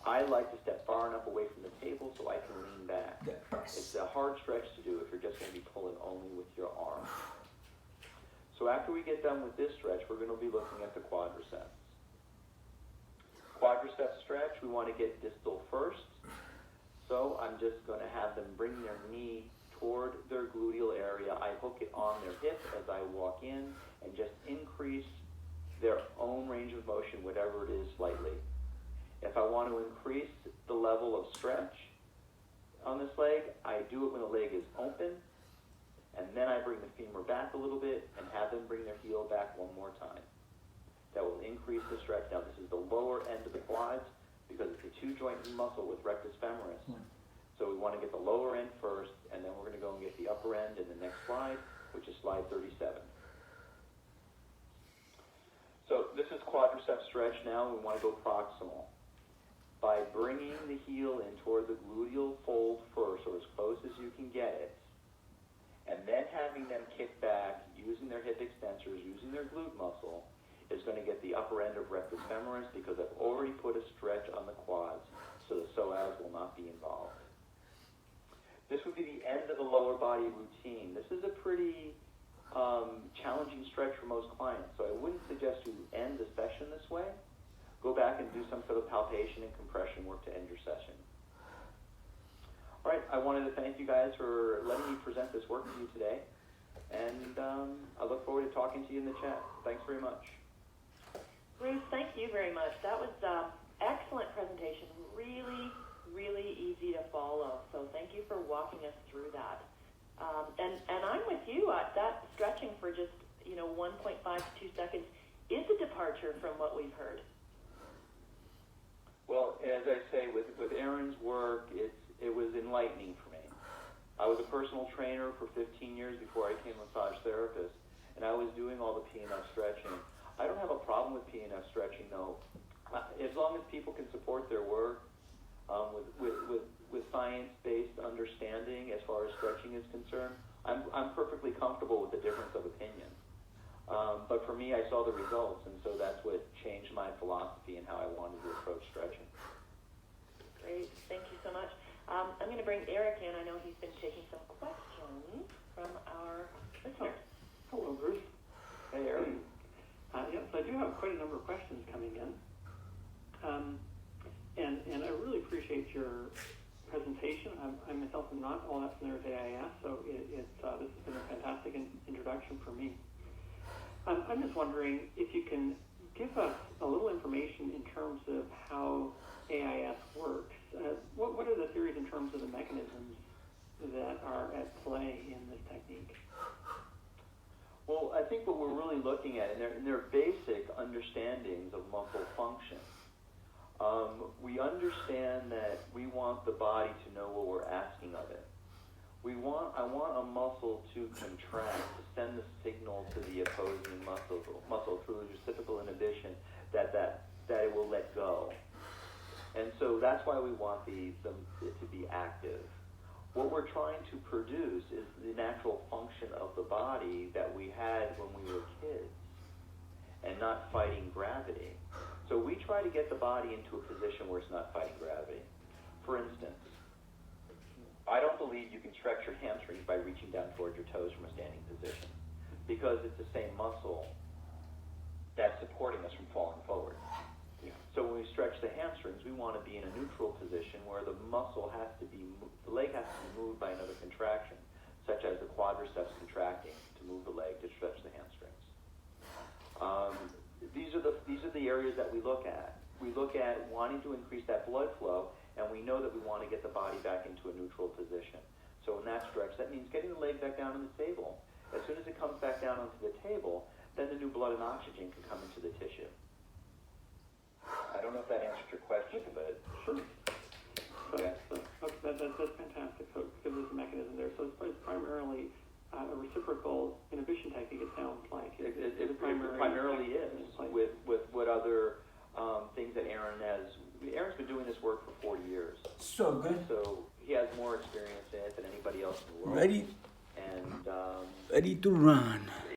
I like to step far enough away from the table so I can lean back. It's a hard stretch to do if you're just going to be pulling only with your arm. So after we get done with this stretch, we're going to be looking at the quadriceps. Quadriceps stretch, we want to get distal first. So I'm just going to have them bring their knee toward their gluteal area. I hook it on their hip as I walk in and just increase their own range of motion, whatever it is, slightly. If I want to increase the level of stretch on this leg, I do it when the leg is open, and then I bring the femur back a little bit and have them bring their heel back one more time. That will increase the stretch. Now, this is the lower end of the quads because it's a two-joint muscle with rectus femoris. So we want to get the lower end first, and then we're going to go and get the upper end in the next slide, which is slide 37. So this is quadriceps stretch now. We want to go proximal. By bringing the heel in toward the gluteal fold first, or as close as you can get it, and then having them kick back, using their hip extensors, using their glute muscle, is going to get the upper end of rectus femoris because I've already put a stretch on the quads, so the psoas will not be involved. This would be the end of the lower body routine. This is a pretty challenging stretch for most clients, so I wouldn't suggest you end the session this way. Go back and do some sort of palpation and compression work to end your session. All right, I wanted to thank you guys for letting me present this work to you today, and I look forward to talking to you in the chat. Thanks very much. Bruce, thank you very much. That was excellent presentation. Really, really easy to follow. So thank you for walking us through that. And I'm with you. That stretching for just 1.5 to 2 seconds is a departure from what we've heard. Well, as I say, with Erin's work, it was enlightening for me. I was a personal trainer for 15 years before I became a massage therapist, and I was doing all the PNF stretching. I don't have a problem with PNF stretching, though. As long as people can support their work with science-based understanding as far as stretching is concerned, I'm perfectly comfortable with the difference of opinion. But for me, I saw the results, and so that's what changed my philosophy and how I wanted to approach stretching. Great. Thank you so much. I'm going to bring Eric in. I know he's been taking some questions from our listeners. Hello, Bruce. Hey, Eric. Yes, I do have quite a number of questions coming in. And I really appreciate your presentation. I myself am not all that familiar with AIS, so this has been a fantastic introduction for me. I'm just wondering if you can give us a little information in terms of how AIS works. What are the theories in terms of the mechanisms that are at play in this technique? Well, I think what we're really looking at, and they're basic understandings of muscle function. We understand that we want the body to know what we're asking of it. I want a muscle to contract, to send the signal to the opposing muscle through reciprocal inhibition that it will let go. And so that's why we want it to be active. What we're trying to produce is the natural function of the body that we had when we were kids, and not fighting gravity. So we try to get the body into a position where it's not fighting gravity. For instance, I don't believe you can stretch your hamstrings by reaching down towards your toes from a standing position, because it's the same muscle that's supporting us from falling forward. Yeah. So when we stretch the hamstrings, we want to be in a neutral position where the the leg has to be moved by another contraction, such as the quadriceps contracting to move the leg to stretch the hamstrings. These are the areas that we look at. We look at wanting to increase that blood flow, and we know that we want to get the body back into a neutral position. So in that stretch, that means getting the leg back down on the table. As soon as it comes back down onto the table, then the new blood and oxygen can come into the tissue. I don't know if that answered your question, but... Sure. Okay. That's fantastic. So because there's a mechanism there. So it's primarily a reciprocal inhibition technique, it sounds like. It primarily is, with what other things that Aaron has. Aaron's been doing this work for 40 years. So good. So he has more experience in it than anybody else in the world. Ready? And ready to run.